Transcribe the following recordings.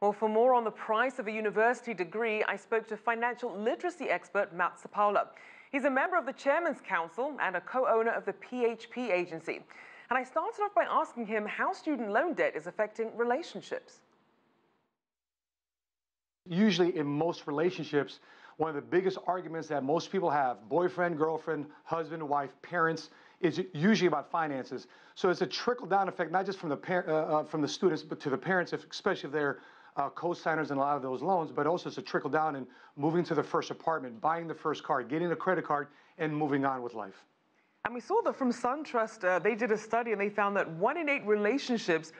Well, for more on the price of a university degree, I spoke to financial literacy expert Matt Sapaula. He's a member of the Chairman's Council and a co-owner of the PHP agency. And I started off by asking him how student loan debt is affecting relationships. Usually in most relationships, one of the biggest arguments that most people have, boyfriend, girlfriend, husband, wife, parents, is usually about finances. So it's a trickle-down effect, not just from the students, but to the parents, especially if they're co-signers in a lot of those loans, but also it's a trickle-down in moving to the first apartment, buying the first car, getting a credit card, and moving on with life. And we saw that from SunTrust, they did a study and they found that 1 in 8 relationships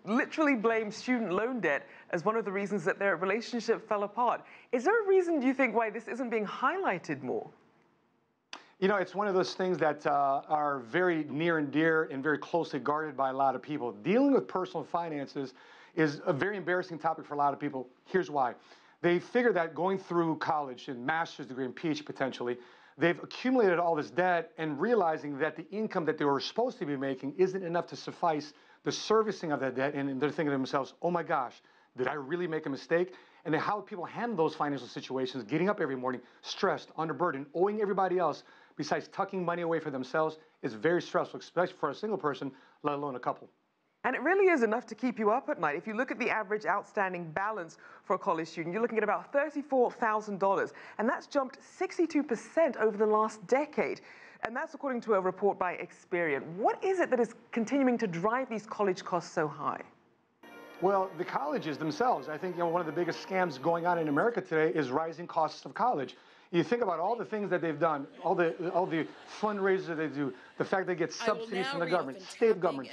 literally blame student loan debt as one of the reasons that their relationship fell apart. Is there a reason, do you think, why this isn't being highlighted more? You know, it's one of those things that are very near and dear and very closely guarded by a lot of people. Dealing with personal finances is a very embarrassing topic for a lot of people. Here's why. They figure that going through college and master's degree and PhD potentially, they've accumulated all this debt and realizing that the income that they were supposed to be making isn't enough to suffice the servicing of that debt, and they're thinking to themselves, oh my gosh, did I really make a mistake? And then how people handle those financial situations, getting up every morning, stressed, under burden, owing everybody else, besides tucking money away for themselves, is very stressful, especially for a single person, let alone a couple. And it really is enough to keep you up at night. If you look at the average outstanding balance for a college student, you're looking at about $34,000, and that's jumped 62% over the last decade. And that's according to a report by Experian. What is it that is continuing to drive these college costs so high? Well, the colleges themselves. I think one of the biggest scams going on in America today is rising costs of college. You think about all the things that they've done, all the fundraisers that they do, the fact they get subsidies from the government, state government,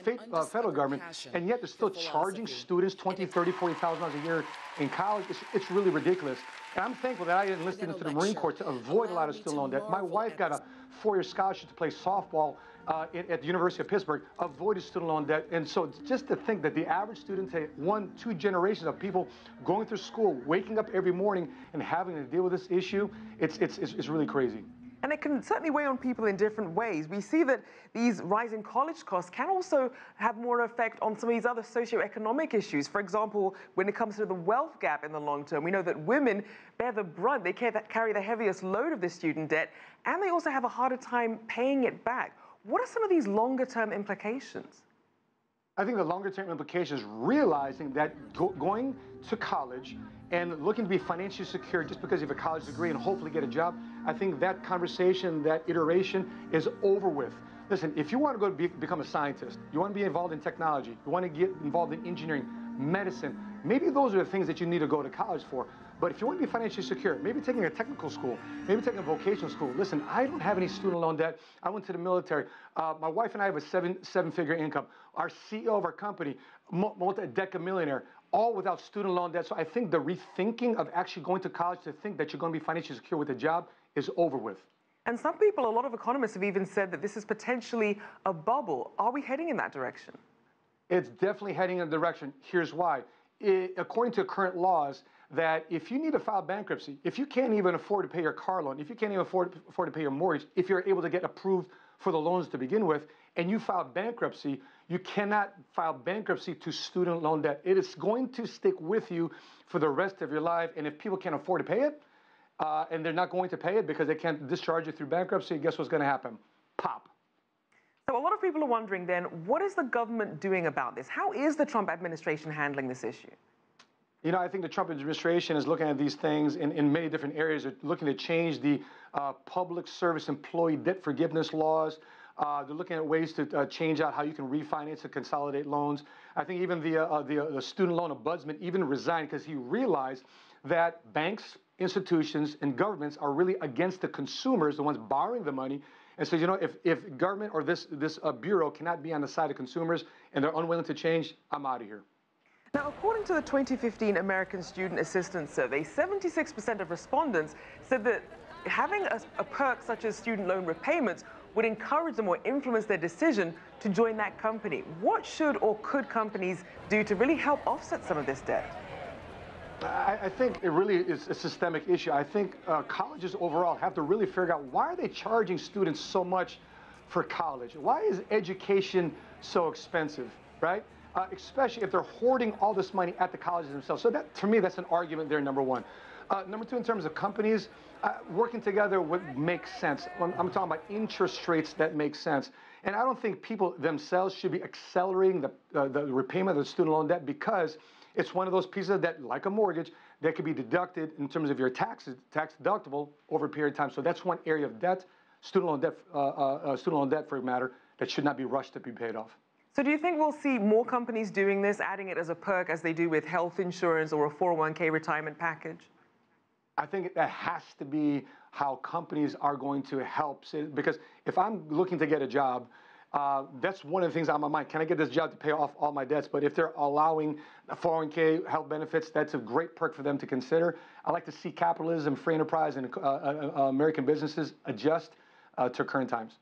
federal government, and yet they're still charging students $20,000, $30,000, $40,000 a year in college. It's really ridiculous. And I'm thankful that I enlisted into the Marine Corps to avoid a lot of student loan debt. My wife got a 4-year scholarship to play softball at the University of Pittsburgh, avoided student loan debt. And so just to think that the average student, say 1, 2 generations of people going through school, waking up every morning and having to deal with this issue, it's really crazy. And it can certainly weigh on people in different ways. We see that these rising college costs can also have more effect on some of these other socioeconomic issues. For example, when it comes to the wealth gap in the long term, we know that women bear the brunt. They carry the heaviest load of this student debt, and they also have a harder time paying it back. What are some of these longer-term implications? I think the longer-term implication is realizing that going to college and looking to be financially secure just because you have a college degree and hopefully get a job, I think that conversation, that iteration is over with. Listen, if you want to go become a scientist, you want to be involved in technology, you want to get involved in engineering, medicine, maybe those are the things that you need to go to college for. But if you want to be financially secure, maybe taking a technical school, maybe taking a vocational school. Listen, I don't have any student loan debt. I went to the military. My wife and I have a seven-figure income. Our CEO of our company, multi-decamillionaire, all without student loan debt. So I think the rethinking of actually going to college to think that you're going to be financially secure with a job is over with. And some people, a lot of economists have even said that this is potentially a bubble. Are we heading in that direction? It's definitely heading in the direction. Here's why. According to current laws, that if you need to file bankruptcy, if you can't even afford to pay your car loan, if you can't even afford to pay your mortgage, if you're able to get approved for the loans to begin with, and you file bankruptcy, you cannot file bankruptcy to student loan debt. It is going to stick with you for the rest of your life, and if people can't afford to pay it, and they're not going to pay it because they can't discharge it through bankruptcy, guess what's going to happen? Pop. So a lot of people are wondering then, what is the government doing about this? How is the Trump administration handling this issue? You know, I think the Trump administration is looking at these things in many different areas. They're looking to change the public service employee debt forgiveness laws. They're looking at ways to change out how you can refinance and consolidate loans. I think even the student loan ombudsman even resigned because he realized that banks, institutions, and governments are really against the consumers, the ones borrowing the money. And so, you know, if government or this bureau cannot be on the side of consumers and they're unwilling to change, I'm out of here. Now, according to the 2015 American Student Assistance Survey, 76% of respondents said that having a perk such as student loan repayments would encourage them or influence their decision to join that company. What should or could companies do to really help offset some of this debt? I think it really is a systemic issue. I think colleges overall have to really figure out why are they charging students so much for college? Why is education so expensive, right? especially if they're hoarding all this money at the colleges themselves. So that, to me, that's an argument there, number one. Number two, in terms of companies, working together would make sense. I'm talking about interest rates that make sense. And I don't think people themselves should be accelerating the repayment of the student loan debt, because it's one of those pieces that, like a mortgage, that could be deducted in terms of your taxes, tax deductible over a period of time. So that's one area of debt, student loan debt for a matter, that should not be rushed to be paid off. So do you think we'll see more companies doing this, adding it as a perk as they do with health insurance or a 401k retirement package? I think that has to be how companies are going to help. Because if I'm looking to get a job, that's one of the things on my mind. Can I get this job to pay off all my debts? But if they're allowing 401k health benefits, that's a great perk for them to consider. I like to see capitalism, free enterprise, and American businesses adjust to current times.